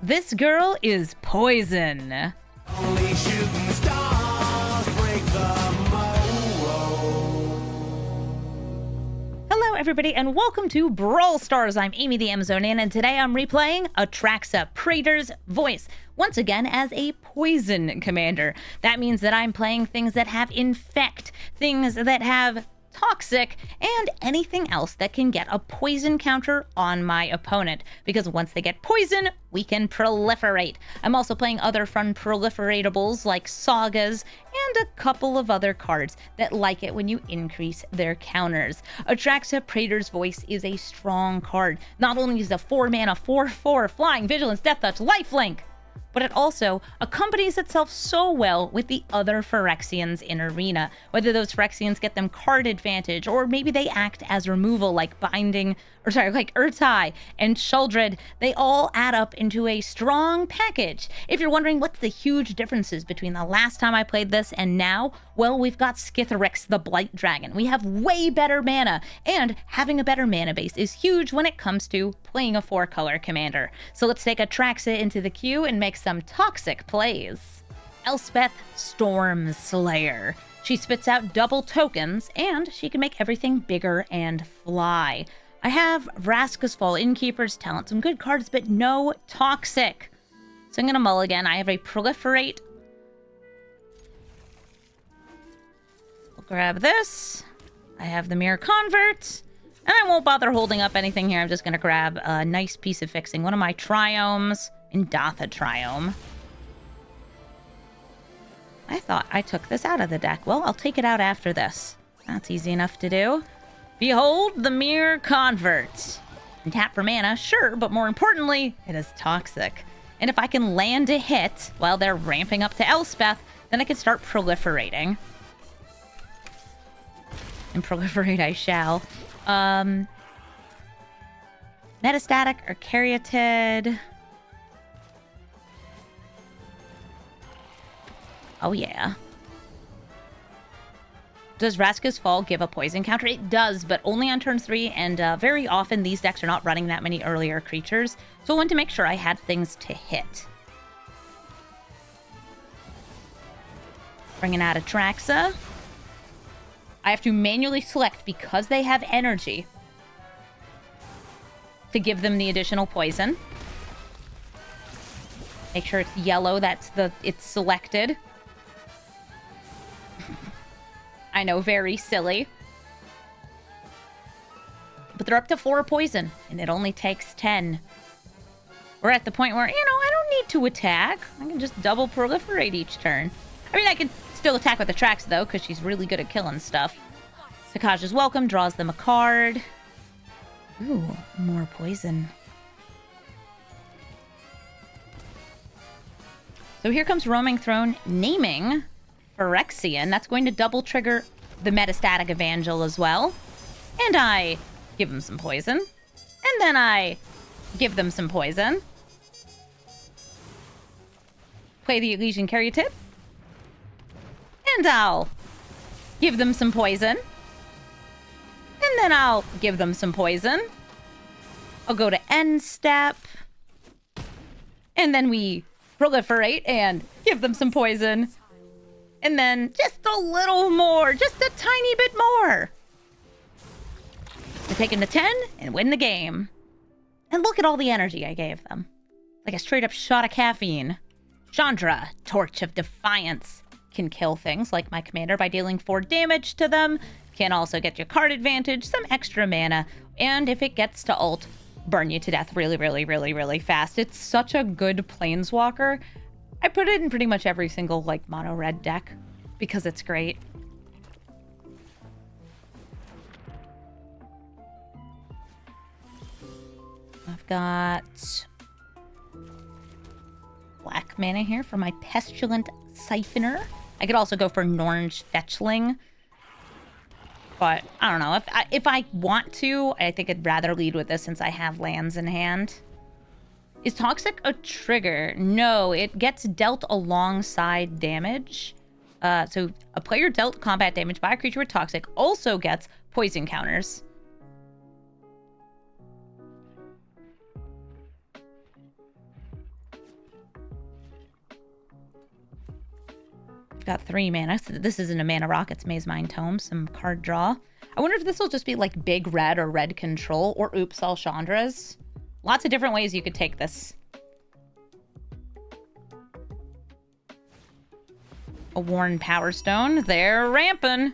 This girl is poison. Only shooting stars break the mold. Hello everybody and welcome to Brawl Stars. I'm Amy the Amazonian and today I'm replaying Atraxa, Praetors' voice, once again as a poison commander. That means that I'm playing things that have infect, things that have toxic, and anything else that can get a poison counter on my opponent, because once they get poison, we can proliferate. I'm also playing other fun proliferatables like sagas and a couple of other cards that like it when you increase their counters. Atraxa, Praetors' voice is a strong card. Not only is it a 4-mana 4/4 flying vigilance, death touch, lifelink, but it also accompanies itself so well with the other Phyrexians in Arena. Whether those Phyrexians get them card advantage, or maybe they act as removal like like Urtai and Shandra, they all add up into a strong package. If you're wondering what's the huge differences between the last time I played this and now, well, we've got Skithiryx the Blight Dragon. We have way better mana, and having a better mana base is huge when it comes to playing a 4-color commander. So let's take Atraxa into the queue and make some toxic plays. Elspeth Stormslayer. She spits out double tokens, and she can make everything bigger and fly. I have Vraska's Fall, Innkeeper's Talent, some good cards, but no toxic. So I'm going to mulligan. I have a Proliferate. We'll grab this. I have the Mirror Convert. And I won't bother holding up anything here. I'm just going to grab a nice piece of fixing. One of my Triomes. Indatha Triome. I thought I took this out of the deck. Well, I'll take it out after this. That's easy enough to do. Behold the Mirror Convert. And tap for mana, sure, but more importantly, it is toxic. And if I can land a hit while they're ramping up to Elspeth, then I can start proliferating. And proliferate I shall. Metastatic or Caryatid. Oh yeah. Does Vraska's Fall give a poison counter? It does, but only on turn 3, and very often these decks are not running that many earlier creatures, so I wanted to make sure I had things to hit. Bringing out Atraxa. I have to manually select, because they have energy, to give them the additional poison. Make sure it's yellow, it's selected. I know, very silly. But they're up to 4 poison, and it only takes 10. We're at the point where, I don't need to attack. I can just double proliferate each turn. I mean, I can still attack with Atraxa, though, because she's really good at killing stuff. Sakaj's Welcome draws them a card. Ooh, more poison. So here comes Roaming Throne, naming Phyrexian. That's going to double trigger the Metastatic Evangel as well. And I give them some poison. And then I give them some poison. Play the Elysian Caryatid. And I'll give them some poison. And then I'll give them some poison. I'll go to end step. And then we proliferate and give them some poison. And then just a little more, just a tiny bit more, to take them to 10 and win the game. And look at all the energy I gave them. Like a straight up shot of caffeine. Shandra, Torch of Defiance, can kill things like my commander by dealing 4 damage to them. Can also get your card advantage, some extra mana, and if it gets to ult, burn you to death really, really, really, really fast. It's such a good planeswalker. I put it in pretty much every single, mono red deck because it's great. I've got black mana here for my Pestilent Siphoner. I could also go for Nornge Fetchling, but I don't know. If I want to, I think I'd rather lead with this since I have lands in hand. Is Toxic a trigger? No, it gets dealt alongside damage. So a player dealt combat damage by a creature with Toxic also gets poison counters. got 3 mana. So this isn't a mana rock. It's Maze Mind Tome. Some card draw. I wonder if this will just be like big red or red control or oops, all Chandras. Lots of different ways you could take this. A Worn Power Stone. They're ramping.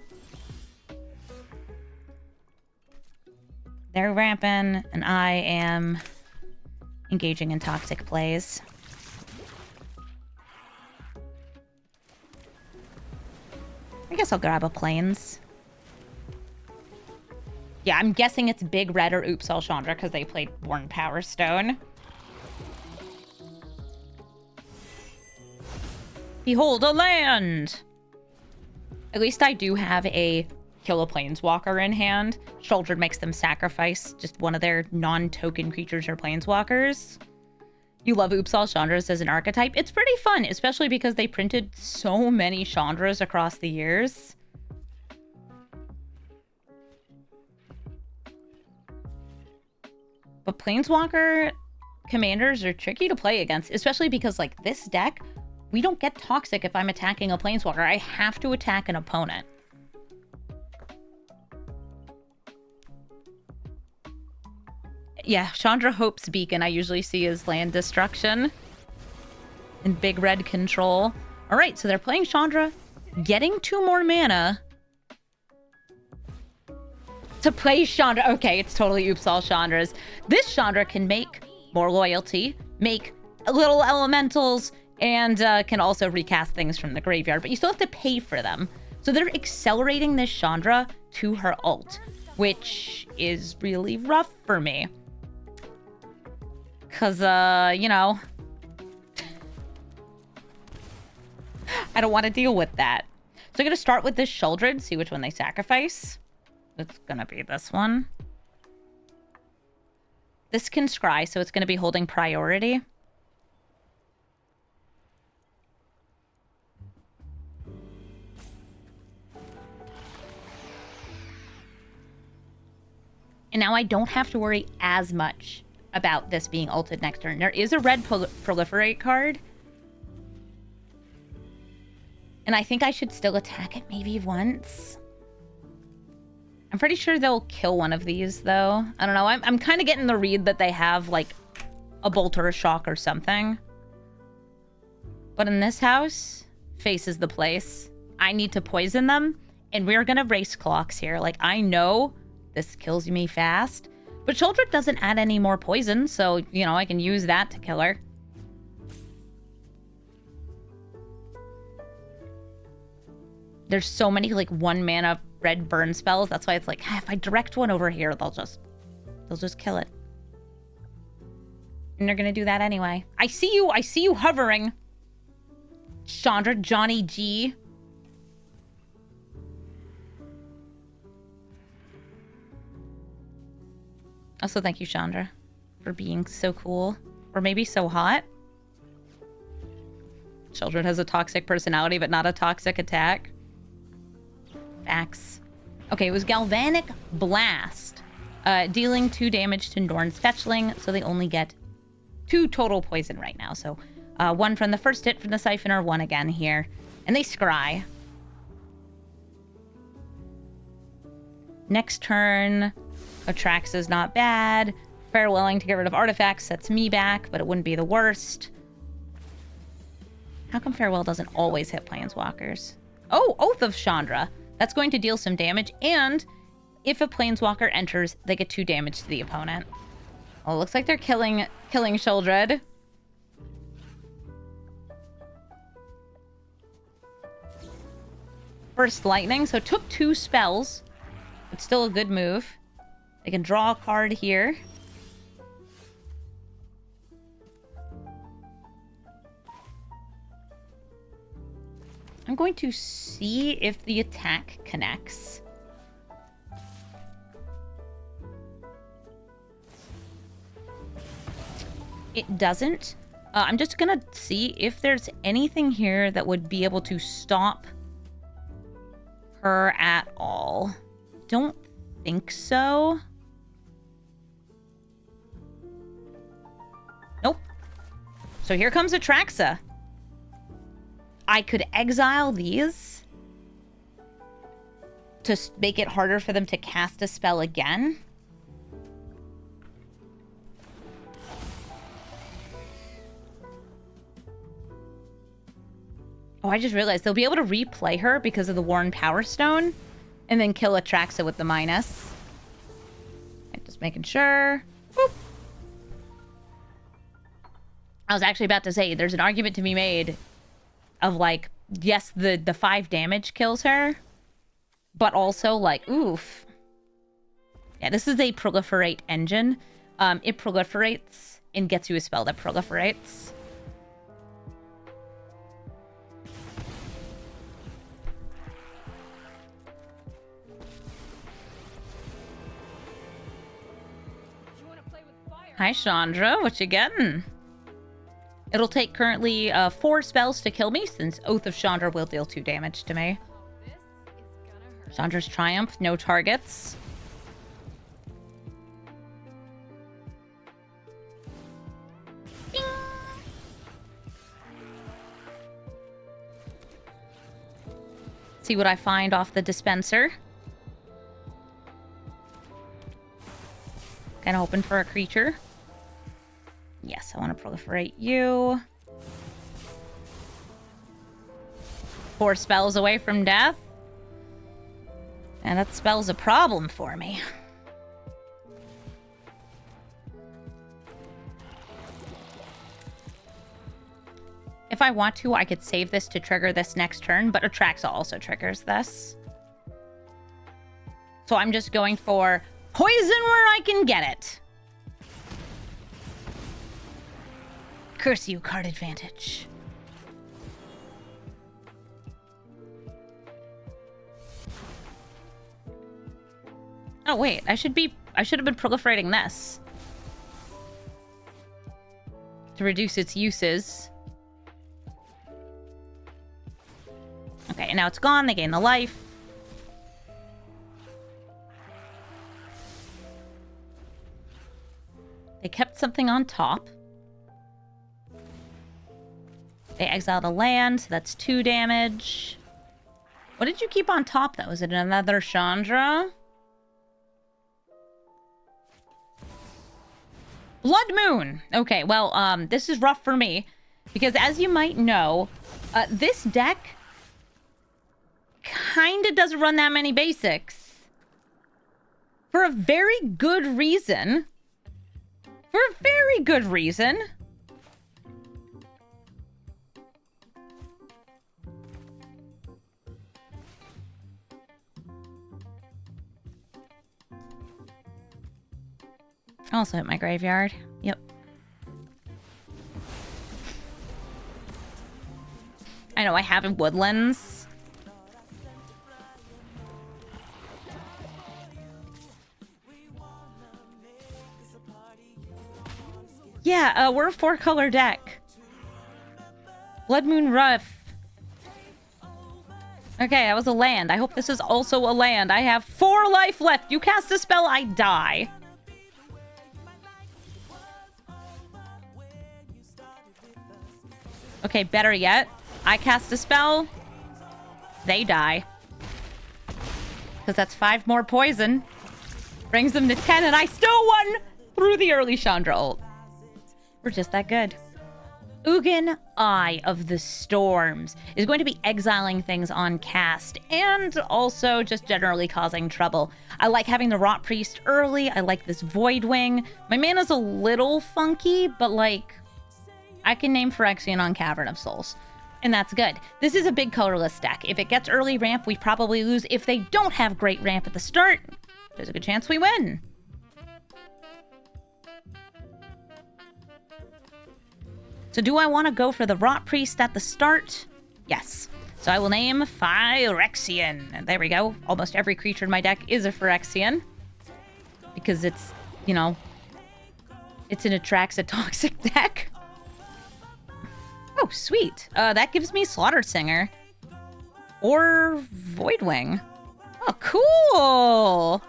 They're ramping, and I am engaging in toxic plays. I guess I'll grab a Plains. Yeah, I'm guessing it's Big Red or Oops All Chandra because they played Worn Power Stone. Behold a land! At least I do have a kill a planeswalker in hand. Shoulder makes them sacrifice just one of their non-token creatures or planeswalkers. You love Oops All Chandras as an archetype? It's pretty fun, especially because they printed so many Chandras across the years. But planeswalker commanders are tricky to play against, especially because, like, this deck, we don't get toxic if I'm attacking a planeswalker. I have to attack an opponent. Yeah, Shandra Hope's Beacon I usually see as land destruction. And big red control. Alright, so they're playing Shandra, getting 2 more mana to play Shandra. Okay, it's totally Oops All Chandras. This Shandra can make more loyalty, make little elementals, and can also recast things from the graveyard, but you still have to pay for them. So they're accelerating this Shandra to her ult, which is really rough for me. Because, you know, I don't want to deal with that. So I'm going to start with this Sheoldred, see which one they sacrifice. It's going to be this one. This can scry, so it's going to be holding priority. And now I don't have to worry as much about this being ulted next turn. There is a red proliferate card. And I think I should still attack it maybe once. I'm pretty sure they'll kill one of these, though. I don't know. I'm kind of getting the read that they have, like, a bolt or a shock or something. But in this house, face is the place. I need to poison them, and we're going to race clocks here. Like, I know this kills me fast, but Sheoldred doesn't add any more poison, so, you know, I can use that to kill her. There's so many, like, 1 mana red burn spells. That's why it's like, if I direct one over here, they'll just kill it. And they're gonna do that anyway. I see you hovering. Chandra, Johnny G. Also, thank you, Chandra, for being so cool. Or maybe so hot. Sheoldred has a toxic personality, but not a toxic attack. Facts. Okay, it was Galvanic Blast. Dealing 2 damage to Norn's Fetchling, so they only get 2 total poison right now. So 1 from the first hit from the Siphoner, 1 again here. And they scry. Next turn, Atraxa's not bad. Farewelling to get rid of artifacts sets me back, but it wouldn't be the worst. How come Farewell doesn't always hit planeswalkers? Oh, Oath of Chandra. That's going to deal some damage, and if a planeswalker enters, they get 2 damage to the opponent. Oh, it looks like they're killing Sheoldred. First Lightning, so it took 2 spells. It's still a good move. They can draw a card here. I'm going to see if the attack connects. It doesn't. I'm just gonna see if there's anything here that would be able to stop her at all. Don't think so. Nope. So here comes Atraxa. I could exile these to make it harder for them to cast a spell again. Oh, I just realized they'll be able to replay her because of the Worn Power Stone and then kill Atraxa with the minus. Okay, just making sure. Boop. I was actually about to say, there's an argument to be made of like, yes, the 5 damage kills her, but also like, oof. Yeah, this is a proliferate engine. It proliferates and gets you a spell that proliferates. Hi, Shandra. What you getting? It'll take currently 4 spells to kill me, since Oath of Shandra will deal 2 damage to me. Chandra's Triumph, no targets. Bing! See what I find off the dispenser. Kind of hoping for a creature. Yes, I want to proliferate you. 4 spells away from death. And that spell's a problem for me. If I want to, I could save this to trigger this next turn, but Atraxa also triggers this. So I'm just going for poison where I can get it. Curse you, card advantage. Oh wait, I should have been proliferating this to reduce its uses. Okay, and now it's gone. They gain the life. They kept something on top. They exiled a land, so that's 2 damage. What did you keep on top, though? Is it another Shandra? Blood Moon! Okay, well, this is rough for me. Because as you might know, this deck kinda doesn't run that many basics. For a very good reason. For a very good reason. I also hit my graveyard. Yep. I know I have in Woodlands. Yeah, we're a 4-color deck. Blood Moon Rough. Okay, that was a land. I hope this is also a land. I have 4 life left. You cast a spell, I die. Okay, better yet. I cast a spell. They die. Because that's 5 more poison. Brings them to 10, and I still won through the early Shandra ult. We're just that good. Ugan, Eye of the Storms, is going to be exiling things on cast and also just generally causing trouble. I like having the Rot Priest early. I like this Void Wing. My mana's a little funky, but like, I can name Phyrexian on Cavern of Souls, and that's good. This is a big colorless deck. If it gets early ramp, we probably lose. If they don't have great ramp at the start, there's a good chance we win. So do I want to go for the Rot Priest at the start? Yes. So I will name Phyrexian. And there we go. Almost every creature in my deck is a Phyrexian. Because it's, you know, it's an Atraxa toxic deck. Oh, sweet. That gives me Slaughter Singer. Or Voidwing. Oh, cool!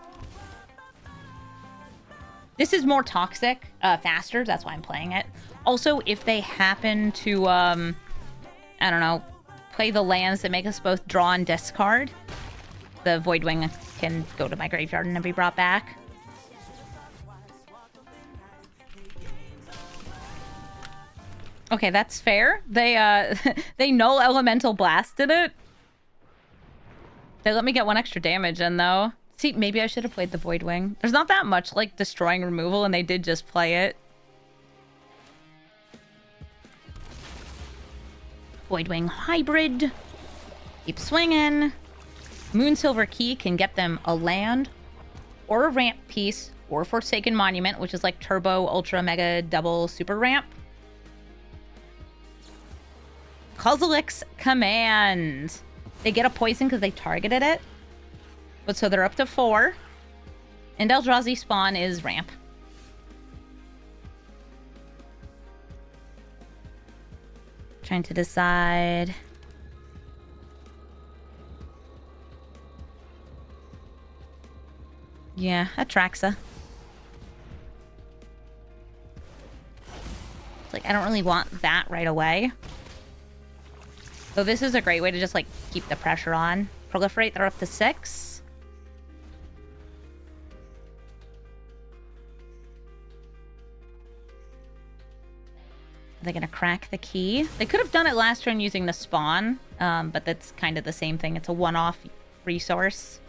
This is more toxic, faster. That's why I'm playing it. Also, if they happen to, I don't know, play the lands that make us both draw and discard. The Voidwing can go to my graveyard and then be brought back. Okay, that's fair. They they null elemental blasted it. They let me get 1 extra damage in though. See, maybe I should have played the Voidwing. There's not that much like destroying removal, and they did just play it. Voidwing hybrid. Keep swinging. Moonsilver Key can get them a land or a ramp piece or Forsaken Monument, which is like turbo, ultra, mega, double, super ramp. Kozilek's Command. They get a poison because they targeted it. But so they're up to 4. And Eldrazi spawn is ramp. Trying to decide. Yeah, Atraxa. It's like, I don't really want that right away. So this is a great way to just, like, keep the pressure on. Proliferate, they're up to 6. Are they going to crack the key? They could have done it last turn using the spawn, but that's kind of the same thing. It's a one-off resource.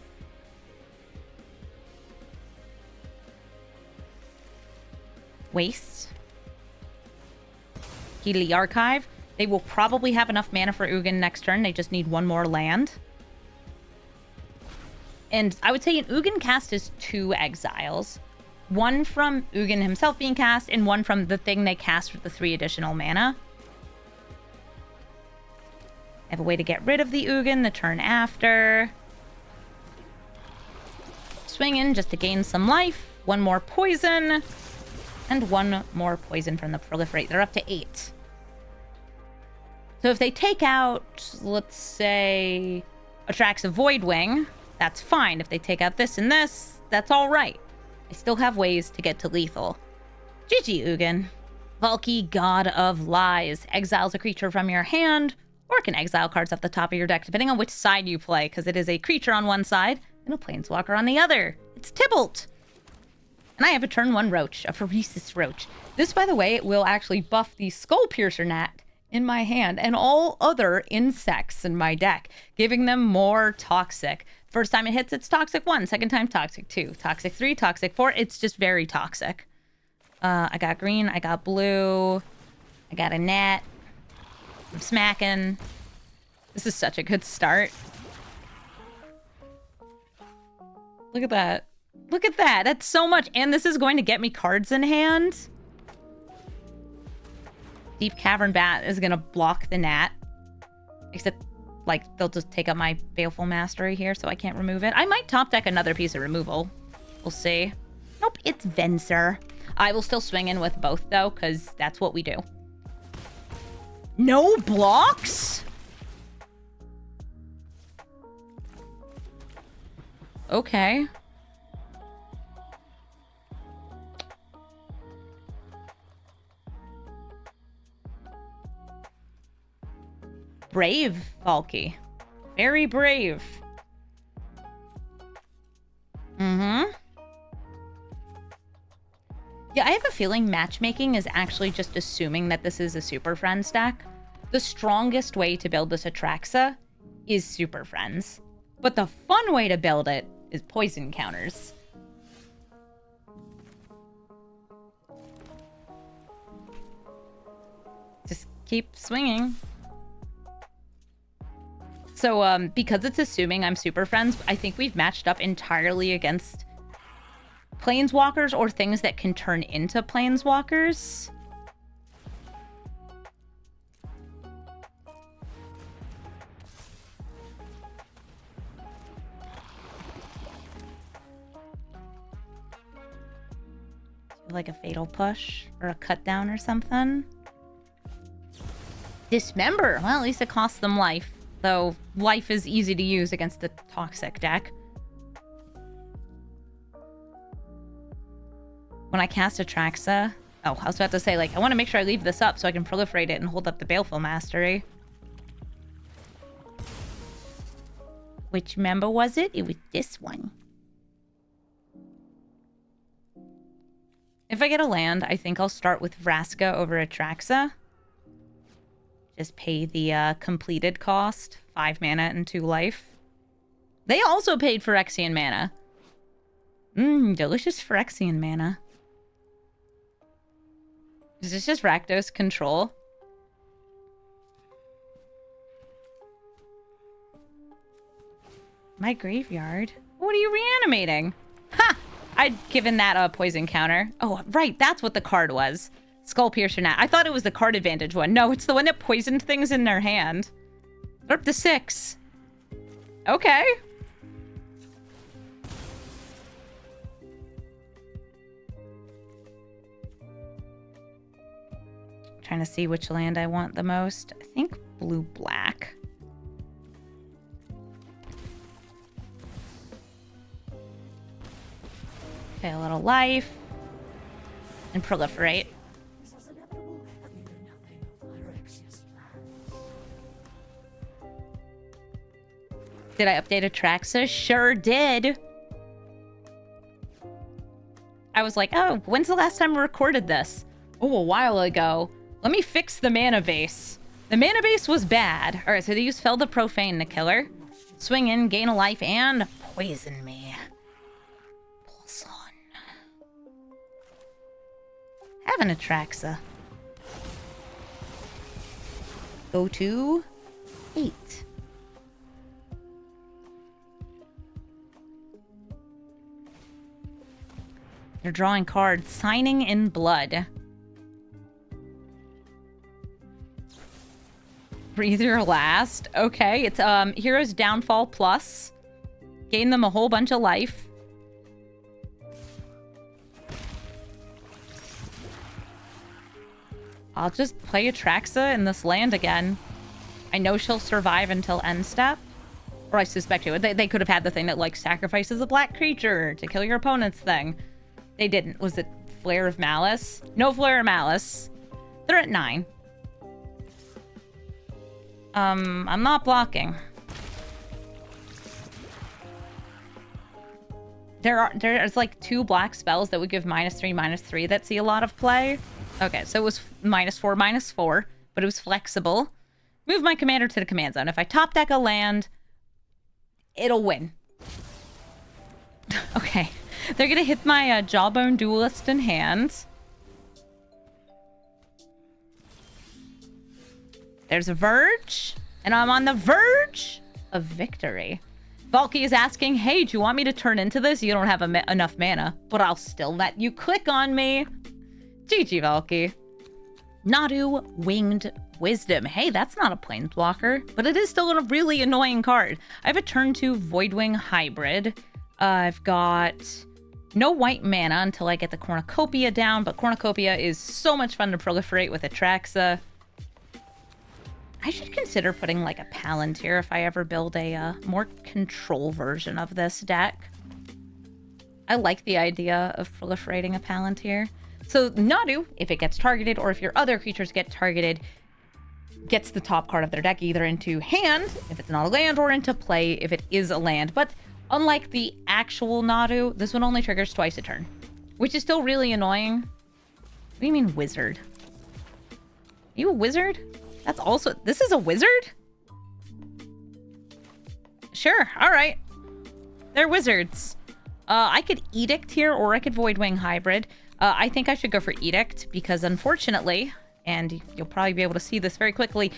Waste. Healy Archive. They will probably have enough mana for Ugan next turn. They just need 1 more land. And I would say an Ugan cast is 2 exiles. 1 from Ugan himself being cast, and 1 from the thing they cast with the 3 additional mana. I have a way to get rid of the Ugan the turn after. Swing in just to gain some life. 1 more poison. And 1 more poison from the Proliferate. They're up to 8. So if they take out, let's say, Atraxa Voidwing, that's fine. If they take out this and this, that's all right. I still have ways to get to lethal. GG, Ugan. Valky, God of Lies. Exiles a creature from your hand, or can exile cards off the top of your deck, depending on which side you play, because it is a creature on one side and a planeswalker on the other. It's Tybalt. And I have a turn 1 Roach, a Pheresis Roach. This, by the way, will actually buff the Skull Piercer Gnat in my hand and all other insects in my deck, giving them more toxic. First time it hits, it's toxic 1. Second time, toxic 2. Toxic 3, toxic 4. It's just very toxic. I got green. I got blue. I got a gnat. I'm smacking. This is such a good start. Look at that. Look at that. That's so much. And this is going to get me cards in hand. Deep Cavern Bat is going to block the gnat. Except, like, they'll just take up my Baleful Mastery here, so I can't remove it. I might top deck another piece of removal. We'll see. Nope, it's Venser. I will still swing in with both, though, because that's what we do. No blocks? Okay. Brave, Valky. Very brave. Mm-hmm. Yeah, I have a feeling matchmaking is actually just assuming that this is a Super Friends deck. The strongest way to build this Atraxa is Super Friends. But the fun way to build it is poison counters. Just keep swinging. So, because it's assuming I'm Super Friends, I think we've matched up entirely against Planeswalkers or things that can turn into Planeswalkers. Like a Fatal Push or a Cut Down or something. Dismember. Well, at least it costs them life. Though life is easy to use against a toxic deck. When I cast Atraxa... Oh, I was about to say, like, I want to make sure I leave this up so I can proliferate it and hold up the Baleful Mastery. Which member was it? It was this one. If I get a land, I think I'll start with Vraska over Atraxa. Just pay the completed cost. 5 mana and 2 life. They also paid Phyrexian mana. Delicious Phyrexian mana. Is this just Rakdos control? My graveyard? What are you reanimating? Ha! I'd given that a poison counter. Oh, right. That's what the card was. Skull Piercer Gnat. I thought it was the card advantage one. No, it's the one that poisoned things in their hand. They're up to 6. Okay. Trying to see which land I want the most. I think blue-black. Okay, a little life. And proliferate. Did I update Atraxa? Sure did. I was like, oh, when's the last time we recorded this? Oh, a while ago. Let me fix the mana base. The mana base was bad. All right, so they use Fell the Profane to kill her. Swing in, gain a life, and poison me. Pulse on. Have an Atraxa. Go to 8. You're drawing cards. Signing in Blood. Breathe your last. Okay, it's Hero's Downfall Plus. Gain them a whole bunch of life. I'll just play Atraxa in this land again. I know she'll survive until end step. Or I suspect she would. They could have had the thing that, like, sacrifices a black creature to kill your opponent's thing. They didn't. Was it Flare of Malice? No Flare of Malice. They're at 9. I'm not blocking. There's like 2 black spells that would give -3/-3 that see a lot of play. Okay, so it was -4/-4, but it was flexible. Move my commander to the command zone. If I top deck a land, it'll win. Okay. They're gonna hit my Jawbone Duelist in hand. There's a Verge, and I'm on the verge of victory. Valky is asking, hey, do you want me to turn into this? You don't have enough mana, but I'll still let you click on me. GG, Valky. Nadu, Winged Wisdom. Hey, that's not a planeswalker, but it is still a really annoying card. I have a turn 2 Voidwing Hybrid. I've got no white mana until I get the Cornucopia down, but Cornucopia is so much fun to proliferate with Atraxa. I should consider putting like a Palantir if I ever build a more control version of this deck. I like the idea of proliferating a Palantir. So Nadu, if it gets targeted or if your other creatures get targeted, gets the top card of their deck either into hand, if it's not a land, or into play if it is a land. But unlike the actual Nadu, this one only triggers twice a turn, which is still really annoying. What do you mean wizard? Are you a wizard? That's also... This is a wizard? Sure, alright. They're wizards. I could Edict here, or I could Voidwing Hybrid. I think I should go for Edict, because unfortunately, and you'll probably be able to see this very quickly,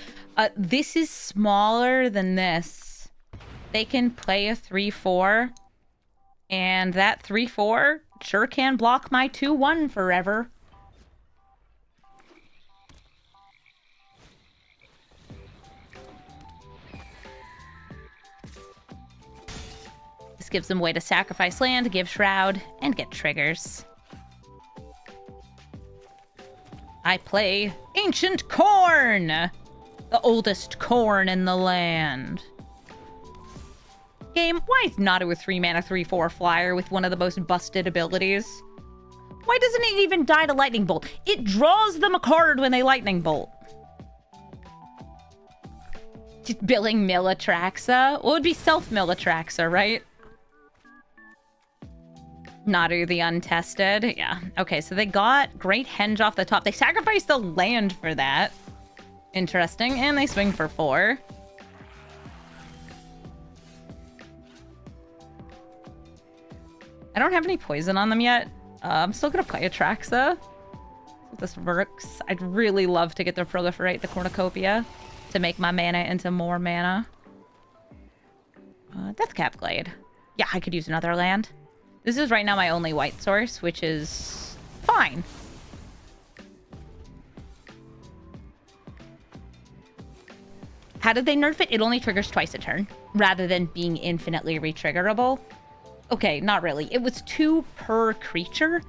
this is smaller than this. They can play a 3/4, and that 3/4 sure can block my 2/1 forever. This gives them a way to sacrifice land, give Shroud, and get triggers. I play Ancient Corn! The oldest corn in the land. Game, why is Nadu a 3-mana 3/4 flyer with one of the most busted abilities? Why doesn't it even die to Lightning Bolt? It draws them a card when they Lightning Bolt. Billing mill Atraxa. Well, it would be self-mill Atraxa, right? Nadu the untested. Yeah. Okay, so they got Great Henge off the top. They sacrificed the land for that. Interesting. And they swing for 4. I don't have any poison on them yet. I'm still gonna play Atraxa. If this works. I'd really love to get to proliferate the cornucopia to make my mana into more mana. Deathcap Glade. Yeah, I could use another land. This is right now my only white source, which is fine. How did they nerf it? It only triggers twice a turn, rather than being infinitely retriggerable. Okay, not really. It was 2 per creature,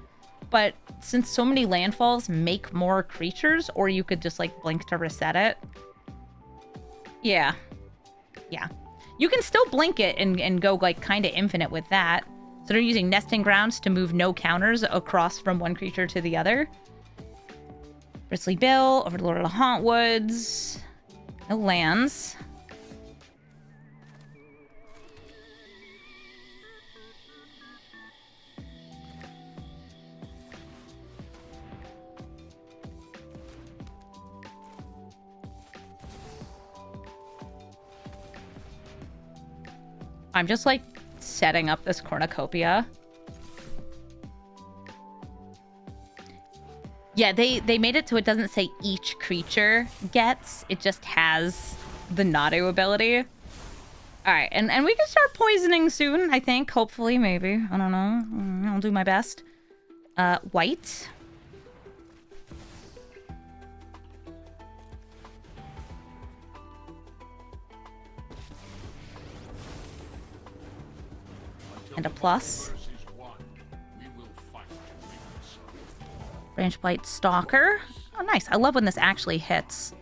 but since so many landfalls make more creatures, or you could just, like, blink to reset it. Yeah. Yeah. You can still blink it and go, like, kind of infinite with that. So they're using Nesting Grounds to move no counters across from one creature to the other. Bristly Bill, Overlord of the Hauntwoods. No lands. I'm just, like, setting up this cornucopia. Yeah, they made it so it doesn't say each creature gets. It just has the Nadu ability. Alright, and we can start poisoning soon, I think. Hopefully, maybe. I don't know. I'll do my best. White. And a plus. Branch Blight Stalker. Oh, nice. I love when this actually hits.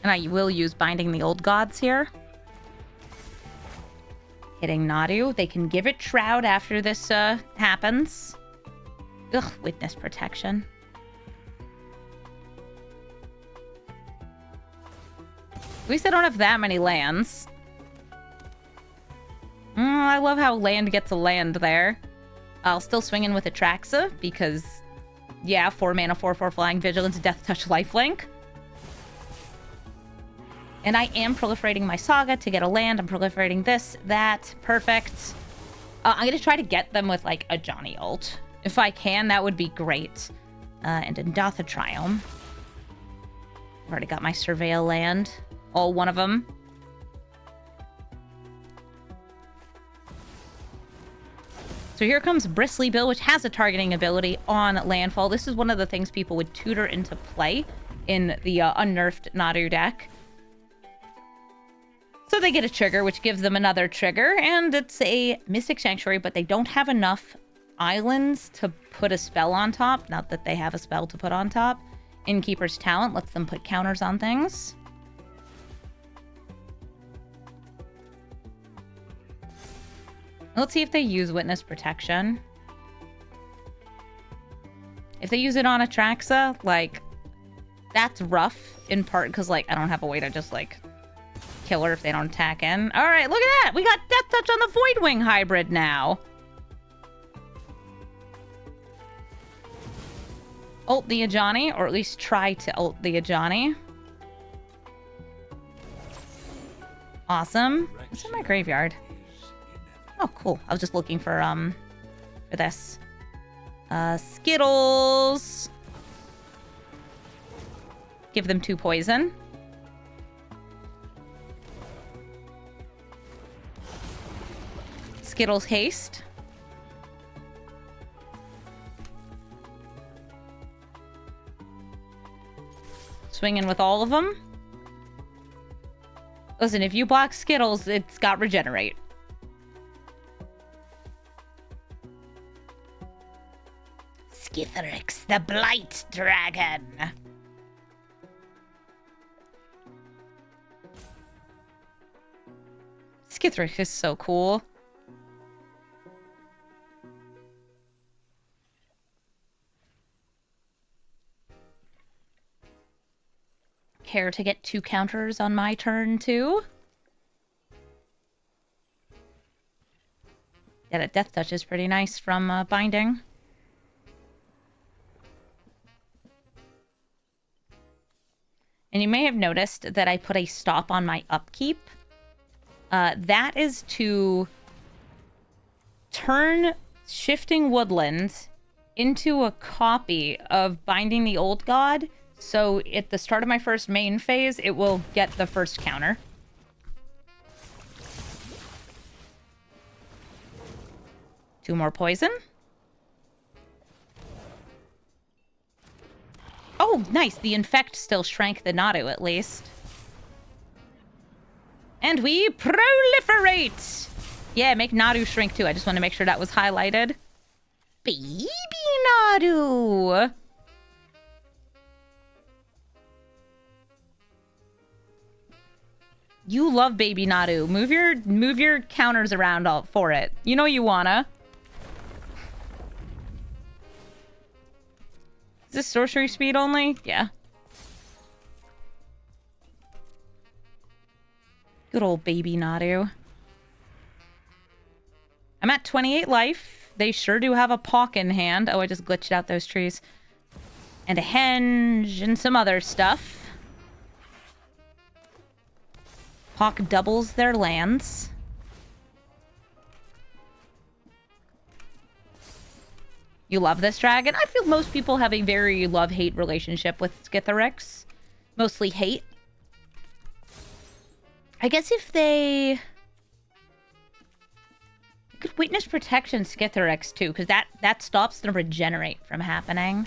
And I will use Binding the Old Gods here. Hitting Nadu. They can give it Shroud after this happens. Ugh, Witness Protection. At least I don't have that many lands. I love how land gets a land there. I'll still swing in with Atraxa because, yeah, 4 mana, 4/4 flying, vigilance, death touch, lifelink. And I am proliferating my Saga to get a land. I'm proliferating this, that. Perfect. I'm going to try to get them with, like, a Johnny ult. If I can, that would be great. And a Datha Triumph. I've already got my Surveil land. All one of them. So here comes Bristly Bill, which has a targeting ability on landfall. This is one of the things people would tutor into play in the unnerfed Nadu deck. So they get a trigger, which gives them another trigger, and it's a Mystic Sanctuary, but they don't have enough islands to put a spell on top. Not that they have a spell to put on top. Innkeeper's Talent lets them put counters on things. Let's see if they use Witness Protection. If they use it on Atraxa, like, that's rough in part because, like, I don't have a way to just, like, kill her if they don't attack in. All right, look at that. We got Death Touch on the Voidwing hybrid now. Ult the Ajani, or at least try to ult the Ajani. Awesome. What's in my graveyard? Oh, cool. I was just looking for this. Skittles. Give them 2 poison. Skittles haste. Swing in with all of them. Listen, if you block Skittles, it's got Regenerate. Skithrix, the Blight Dragon. Skithric is so cool. Care to get 2 counters on my turn, too? Yeah, that Death Touch is pretty nice from Binding. And you may have noticed that I put a stop on my upkeep. That is to turn Shifting Woodland into a copy of Binding the Old God. So at the start of my first main phase, it will get the first counter. Two more poison. Oh, nice. The Infect still shrank the Nadu, at least. And we proliferate! Yeah, make Nadu shrink, too. I just want to make sure that was highlighted. Baby Nadu! You love Baby Nadu. Move your counters around for it. You know you wanna. Is this sorcery speed only? Yeah. Good old Baby Nadu. I'm at 28 life. They sure do have a Pawk in hand. Oh, I just glitched out those trees. And a Henge and some other stuff. Hawk doubles their lands. You love this dragon? I feel most people have a very love-hate relationship with Skithrics. Mostly hate. I guess if they could Witness Protection Skithrics too, because that stops the regenerate from happening.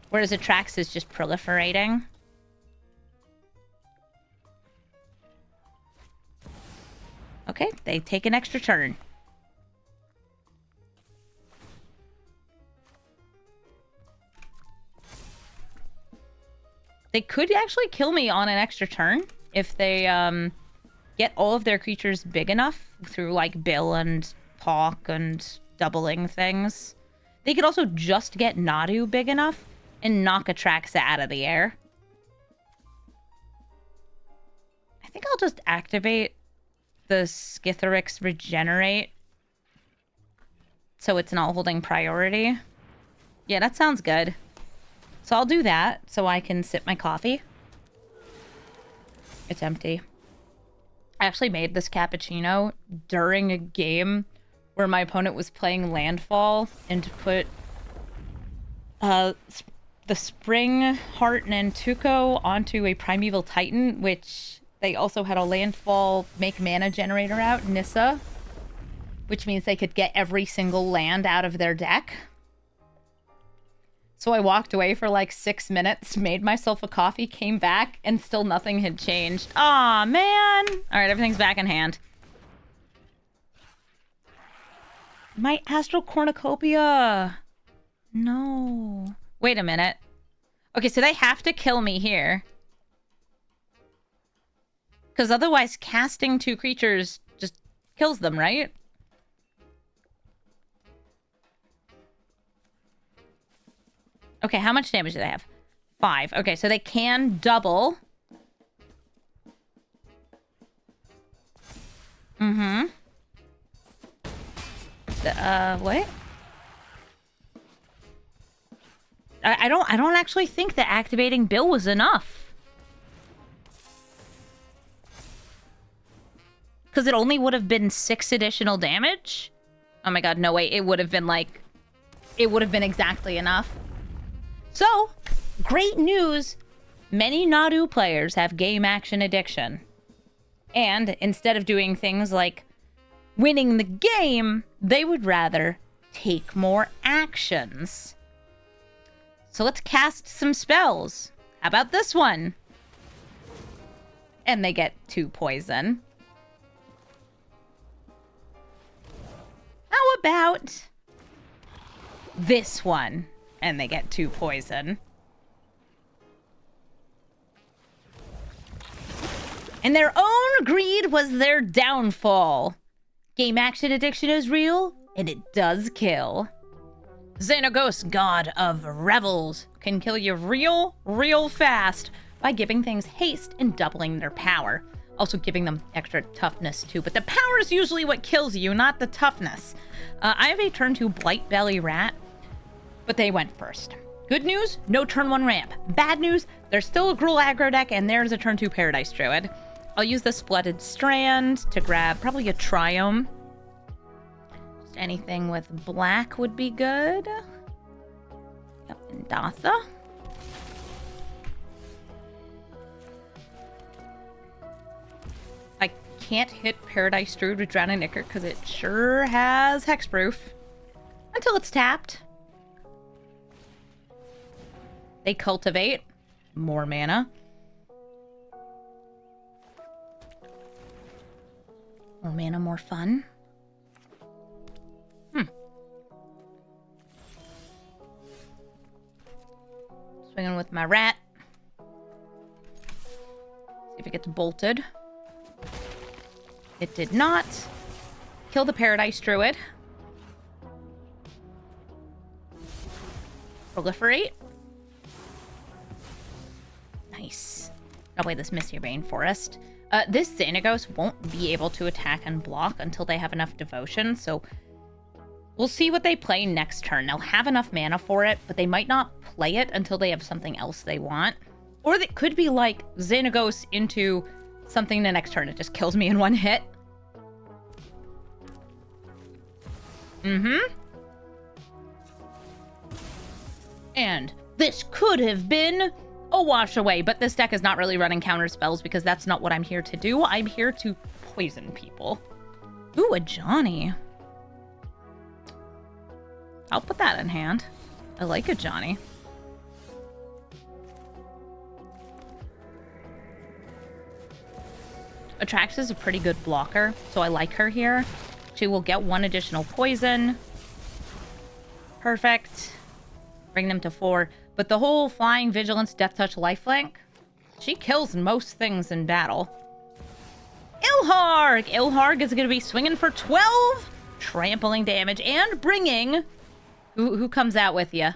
Whereas Atraxa is just proliferating. Okay, they take an extra turn. They could actually kill me on an extra turn if they get all of their creatures big enough through like Bill and Pawk and doubling things. They could also just get Nadu big enough and knock Atraxa out of the air. I think I'll just activate the Skithrics regenerate so it's not holding priority. Yeah, that sounds good. So I'll do that so I can sip my coffee. It's empty. I actually made this cappuccino during a game where my opponent was playing Landfall and put the Spring Heart Nantuko onto a Primeval Titan, which they also had a Landfall make mana generator out, Nissa, which means they could get every single land out of their deck. So I walked away for like 6 minutes, made myself a coffee, came back, and still nothing had changed. Aw, man! Alright, everything's back in hand. My Astral Cornucopia! No. Wait a minute. Okay, so they have to kill me here. Because otherwise casting 2 creatures just kills them, right? Okay, how much damage do they have? 5. Okay, so they can double. Mm-hmm. What? I don't actually think that activating Bill was enough. Because it only would have been 6 additional damage? Oh my god, no, wait. It would have been like... It would have been exactly enough. So, great news. Many Nadu players have game action addiction. And instead of doing things like winning the game, they would rather take more actions. So let's cast some spells. How about this one? And they get 2 poison. How about this one? And they get 2 poison. And their own greed was their downfall. Game action addiction is real, and it does kill. Xenagos, god of revels, can kill you real fast by giving things haste and doubling their power. Also giving them extra toughness too, but the power is usually what kills you, not the toughness. I have a turn 2 Blight Belly Rat, but they went first. Good news, no turn 1 ramp. Bad news, there's still a Gruul aggro deck, and there's a turn 2 Paradise Druid. I'll use this Flooded Strand to grab probably a Triome. Just anything with black would be good. Yep, and Datha. I can't hit Paradise Druid with Drowning Nicker because it sure has Hexproof. Until it's tapped. They cultivate. More mana. More mana, more fun. Swinging with my rat. See if it gets bolted. It did not. Kill the Paradise Druid. Proliferate. Nice. I'll play this Misty Rainforest. This Xenagos won't be able to attack and block until they have enough devotion, so we'll see what they play next turn. They'll have enough mana for it, but they might not play it until they have something else they want. Or it could be like Xenagos into something the next turn. It just kills me in one hit. And this could have been a wash away, but this deck is not really running counter spells because that's not what I'm here to do. I'm here to poison people. Ooh, a Johnny. I'll put that in hand. I like a Johnny. Atraxa is a pretty good blocker, so I like her here. She will get 1 additional poison. Perfect. Bring them to 4. But the whole Flying, Vigilance, Death Touch, Lifelink, she kills most things in battle. Ilharg! Ilharg is going to be swinging for 12 trampling damage and bringing... Who comes out with you?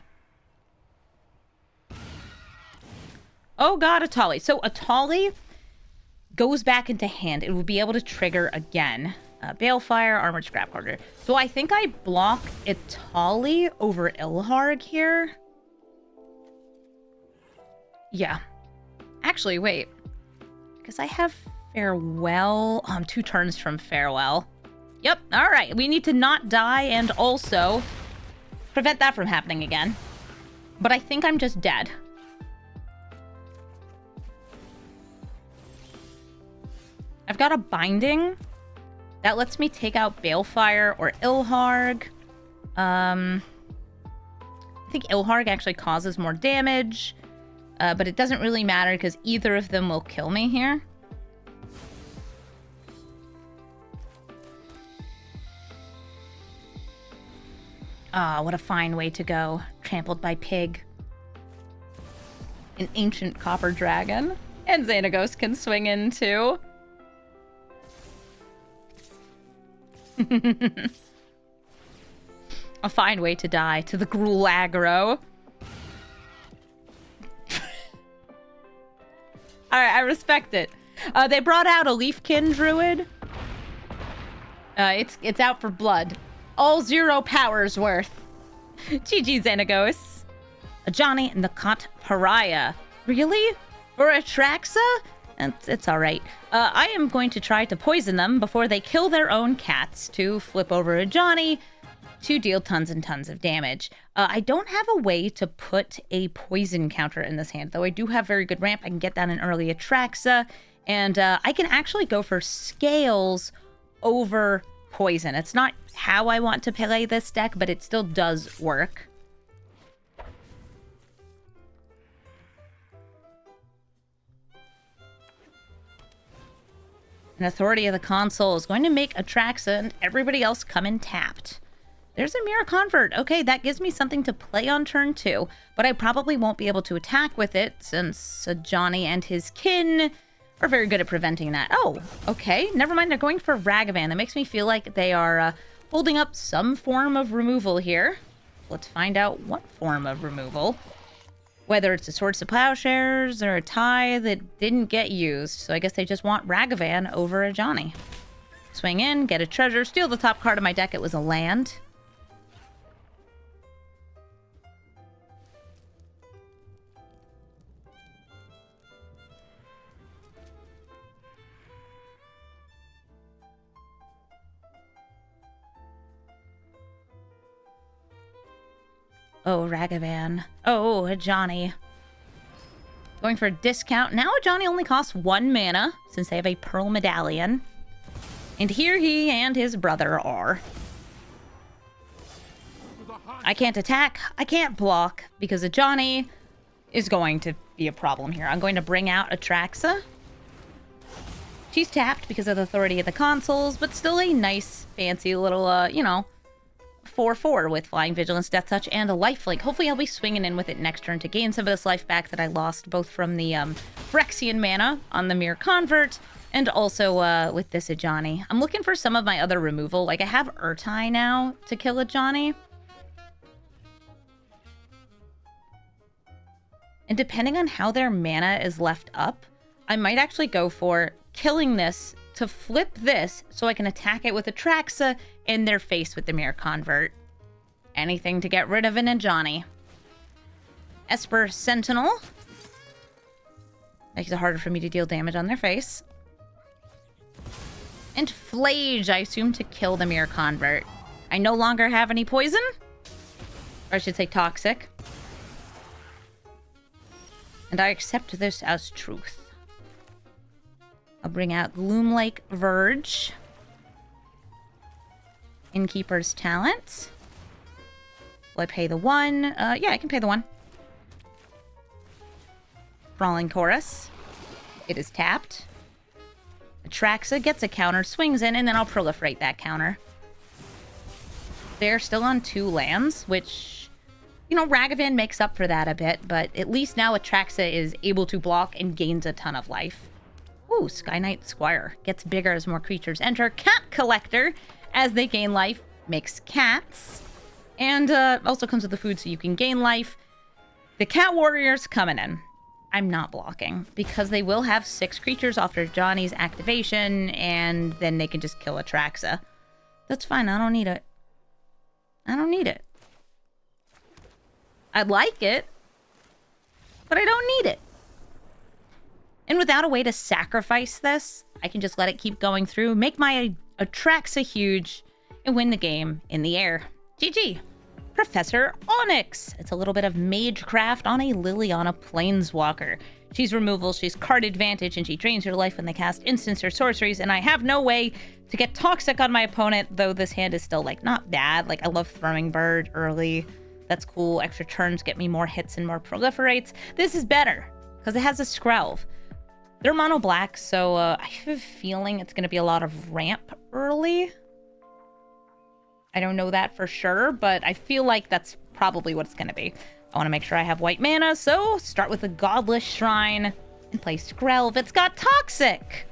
Oh god, Atali. So Atali goes back into hand. It will be able to trigger again. Balefire, Armored Scrap Quarter. So I think I block Atali over Ilharg here. Yeah. Actually, wait. Because I have Farewell. I'm 2 turns from Farewell. Yep, alright. We need to not die and also prevent that from happening again. But I think I'm just dead. I've got a Binding. That lets me take out Balefire or Ilharg. I think Ilharg actually causes more damage. But it doesn't really matter because either of them will kill me here. Ah, what a fine way to go. Trampled by Pig. An ancient copper dragon. And Xenagos can swing in too. A fine way to die. To the Gruul aggro. Alright, I respect it. They brought out a Leafkin Druid. It's out for blood. All 0 powers worth. GG, Xenagos. A Johnny and the Cot Pariah. Really? For Atraxa? It's alright. I am going to try to poison them before they kill their own cats to flip over a Johnny to deal tons and tons of damage. I don't have a way to put a poison counter in this hand, though I do have very good ramp. I can get that in early Atraxa, and I can actually go for scales over poison. It's not how I want to play this deck, but it still does work. An Authority of the Console is going to make Atraxa and everybody else come in tapped. There's a Mirror Convert. Okay, that gives me something to play on turn 2, but I probably won't be able to attack with it since Johnny and his kin are very good at preventing that. Oh, okay. Never mind. They're going for Ragavan. That makes me feel like they are holding up some form of removal here. Let's find out what form of removal. Whether it's a Swords to Plowshares or a tie that didn't get used. So I guess they just want Ragavan over a Johnny. Swing in, get a treasure, steal the top card of my deck. It was a land. Oh, Ragavan. Oh, a Johnny. Going for a discount. Now a Johnny only costs 1 mana, since they have a Pearl Medallion. And here he and his brother are. I can't attack. I can't block, because a Johnny is going to be a problem here. I'm going to bring out Atraxa. She's tapped because of the authority of the consoles, but still a nice, fancy little, you know, 4/4 with Flying Vigilance, Death Touch, and a lifelink. Hopefully I'll be swinging in with it next turn to gain some of this life back that I lost, both from the Phyrexian mana on the Mirror Convert, and also with this Ajani. I'm looking for some of my other removal. Like, I have Urtai now to kill Ajani. And depending on how their mana is left up, I might actually go for killing this to flip this so I can attack it with Atraxa in their face with the Mirror Convert. Anything to get rid of an Ajani. Esper Sentinel. Makes it harder for me to deal damage on their face. And Flage, I assume, to kill the Mirror Convert. I no longer have any poison. Or I should say toxic. And I accept this as truth. I'll bring out Gloomlake Verge. Innkeeper's Talent. Will I pay the 1? Yeah, I can pay the 1. Brawling Chorus. It is tapped. Atraxa gets a counter, swings in, and then I'll proliferate that counter. They're still on 2 lands, which, you know, Ragavan makes up for that a bit, but at least now Atraxa is able to block and gains a ton of life. Ooh, Sky Knight Squire. Gets bigger as more creatures enter. Cat Collector, as they gain life, makes cats. And also comes with the food so you can gain life. The Cat Warrior's coming in. I'm not blocking, because they will have 6 creatures after Johnny's activation, and then they can just kill Atraxa. That's fine, I don't need it. I don't need it. I'd like it, but I don't need it. And without a way to sacrifice this, I can just let it keep going through, make my Atraxa huge, and win the game in the air. GG. Professor Onyx. It's a little bit of Magecraft on a Liliana Planeswalker. She's removal, she's card advantage, and she drains your life when they cast instants or sorceries, and I have no way to get toxic on my opponent, though this hand is still, like, not bad. Like, I love Throwing Bird early. That's cool. Extra turns get me more hits and more proliferates. This is better, because it has a Skrelv. They're mono black, so I have a feeling it's going to be a lot of ramp early. I don't know that for sure, but I feel like that's probably what it's going to be. I want to make sure I have white mana, so start with a Godless Shrine and play Skrelv. It's got Toxic!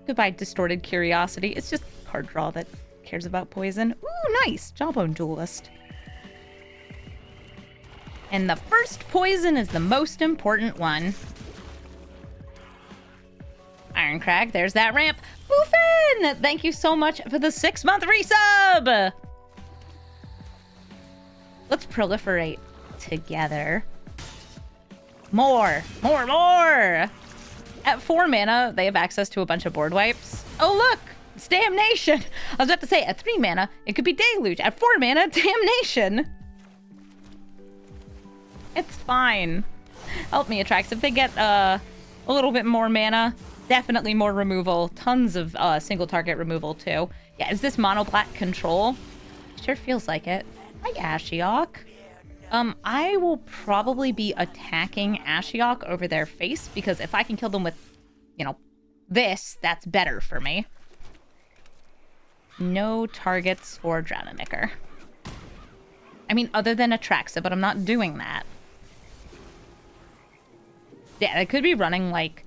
Goodbye, Distorted Curiosity. It's just card draw that cares about poison. Ooh, nice! Jawbone Duelist. And the first poison is the most important one. Ironcrag, there's that ramp. Boofin! Thank you so much for the 6-month resub! Let's proliferate together. More! More! More! At 4 mana, they have access to a bunch of board wipes. Oh, look! It's Damnation! I was about to say, at 3 mana, it could be Deluge. At 4 mana, Damnation! It's fine. Help me, Atraxa. If they get a little bit more mana, definitely more removal. Tons of single target removal, too. Yeah, is this mono black control? Sure feels like it. Hi, Ashiok. I will probably be attacking Ashiok over their face, because if I can kill them with, you know, this, that's better for me. No targets for Drowninecker. I mean, other than Atraxa, but I'm not doing that. Yeah, they could be running, like,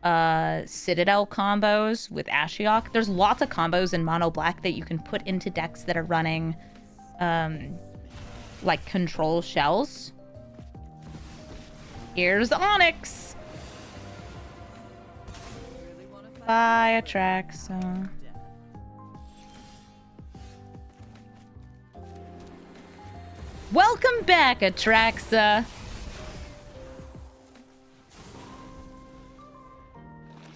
Citadel combos with Ashiok. There's lots of combos in mono black that you can put into decks that are running like control shells. Here's Onyx. Bye, Atraxa. Welcome back, Atraxa.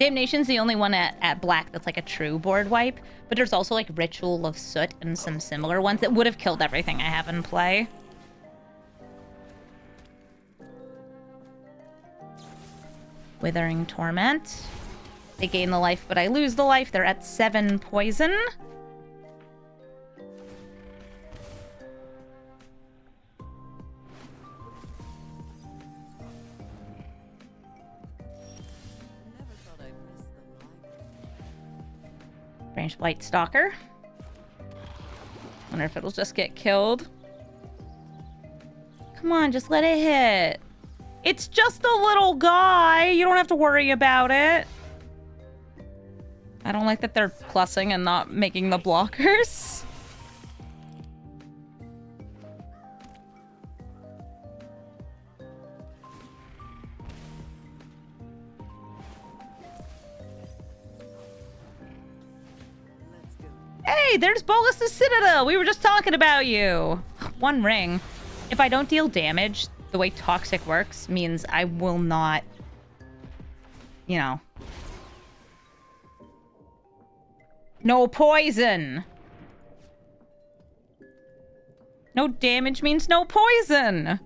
Damnation's the only one at black that's like a true board wipe, but there's also like Ritual of Soot and some similar ones that would have killed everything I have in play. Withering Torment. They gain the life, but I lose the life. They're at 7 poison. Branch Blight Stalker. Wonder if it'll just get killed. Come on, just let it hit. It's just a little guy. You don't have to worry about it. I don't like that they're plussing and not making the blockers. Hey, there's Bolus's Citadel. We were just talking about you. 1 ring. If I don't deal damage, the way Toxic works means I will not, you know. No poison. No damage means no poison.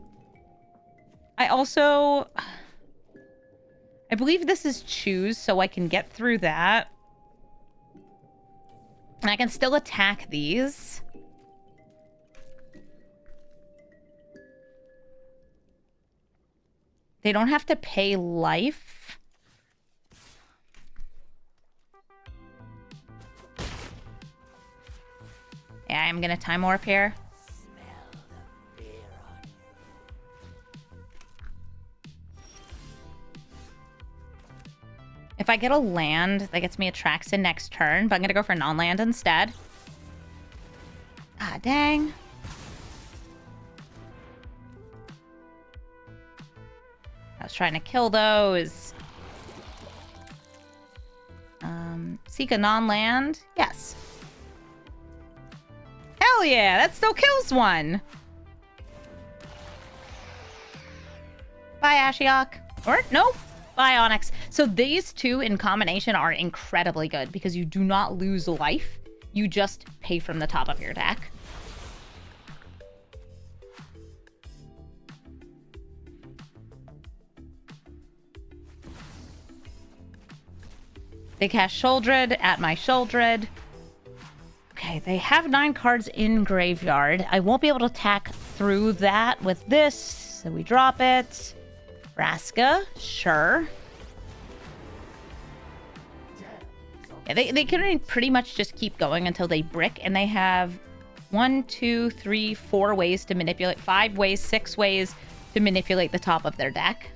I believe this is choose, so I can get through that. And I can still attack these. They don't have to pay life. Yeah, I'm gonna Time Warp here. If I get a land, that gets me Atraxa next turn, but I'm gonna go for non-land instead. Ah, dang. I was trying to kill those. Seek a non-land? Yes. Hell yeah, that still kills one. Bye, Ashiok. Or, nope. Bye, Onyx. So these two in combination are incredibly good because you do not lose life. You just pay from the top of your deck. They cast Sheoldred at my Sheoldred. Okay, they have 9 cards in graveyard. I won't be able to attack through that with this, so we drop it. Vraska, sure. Yeah, they can pretty much just keep going until they brick, and they have 1, 2, 3, 4 ways to manipulate, 5 ways, 6 ways to manipulate the top of their deck.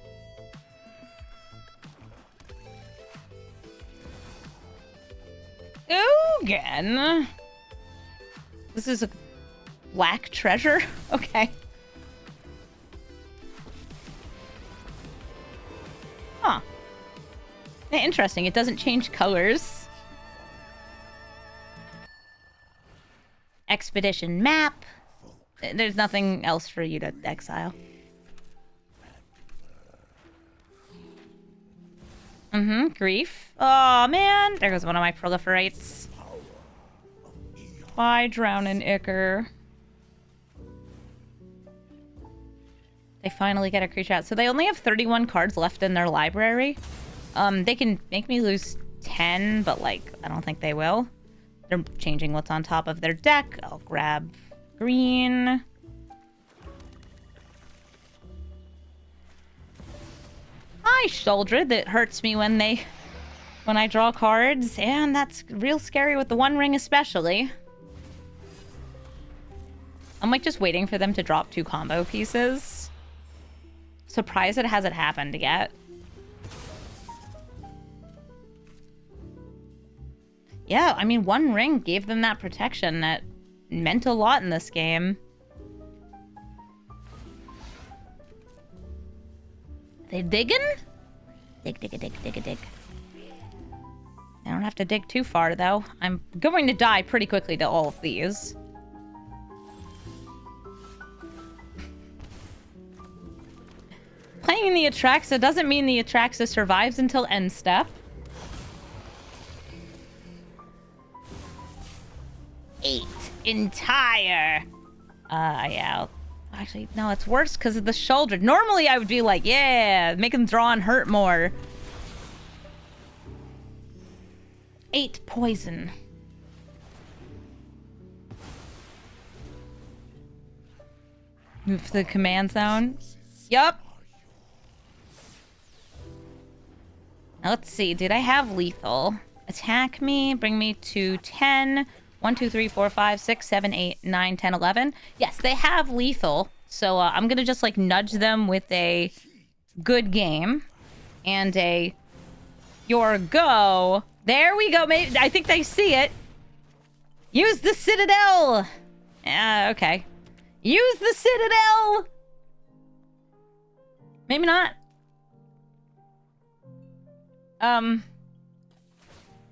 Ugan. This is a black treasure? Okay. Huh. Yeah, interesting. It doesn't change colors. Expedition map. There's nothing else for you to exile. Grief. Oh man, there goes one of my proliferates. Bye, Drowning Ichor. They finally get a creature out. So they only have 31 cards left in their library. They can make me lose 10, but like, I don't think they will. They're changing what's on top of their deck. I'll grab green. Hi, Sheoldred. That hurts me when I draw cards, and that's real scary with the 1 ring especially. I'm like just waiting for them to drop 2 combo pieces. Surprised it hasn't happened yet. Yeah, I mean, one ring gave them that protection that meant a lot in this game. They digging? Dig, dig, dig, dig, dig. I don't have to dig too far, though. I'm going to die pretty quickly to all of these. Playing the Atraxa doesn't mean the Atraxa survives until end step. 8 entire. Yeah. Actually, no, it's worse because of the shoulder. Normally, I would be like, yeah, make them draw and hurt more. 8 poison. Move to the command zone. Yup. Now, let's see. Did I have lethal? Attack me. Bring me to 10. 1, 2, 3, 4, 5, 6, 7, 8, 9, 10, 11. Yes, they have lethal. So I'm going to just like nudge them with a good game and a your go. There we go. Maybe, I think they see it. Use the Citadel. Okay. Use the Citadel. Maybe not.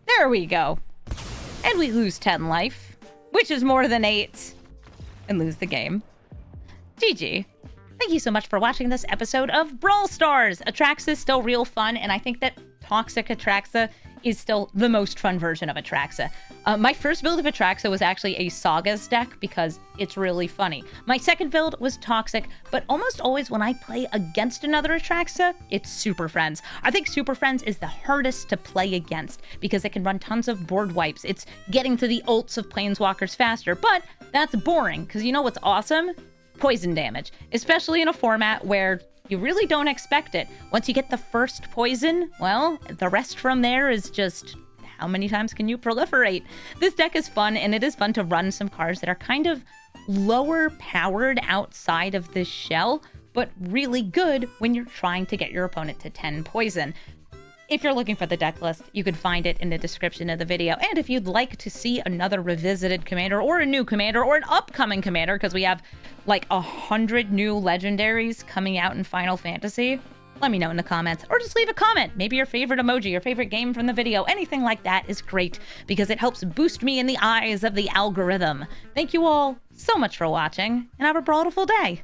There we go. And we lose 10 life, which is more than 8, and lose the game. GG. Thank you so much for watching this episode of Brawl Stars. Atraxa is still real fun, and I think that Toxic Atraxa is still the most fun version of Atraxa. My first build of Atraxa was actually a Sagas deck because it's really funny. My second build was Toxic, but almost always when I play against another Atraxa, it's Super Friends. I think Super Friends is the hardest to play against because it can run tons of board wipes. It's getting to the ults of Planeswalkers faster, but that's boring because you know what's awesome? Poison damage, especially in a format where you really don't expect it. Once you get the first poison, well, the rest from there is just how many times can you proliferate? This deck is fun, and it is fun to run some cards that are kind of lower powered outside of this shell, but really good when you're trying to get your opponent to 10 poison. If you're looking for the deck list, you can find it in the description of the video. And if you'd like to see another revisited commander or a new commander or an upcoming commander, because we have like 100 new legendaries coming out in Final Fantasy, let me know in the comments or just leave a comment. Maybe your favorite emoji, your favorite game from the video, anything like that is great because it helps boost me in the eyes of the algorithm. Thank you all so much for watching and have a brawlful day.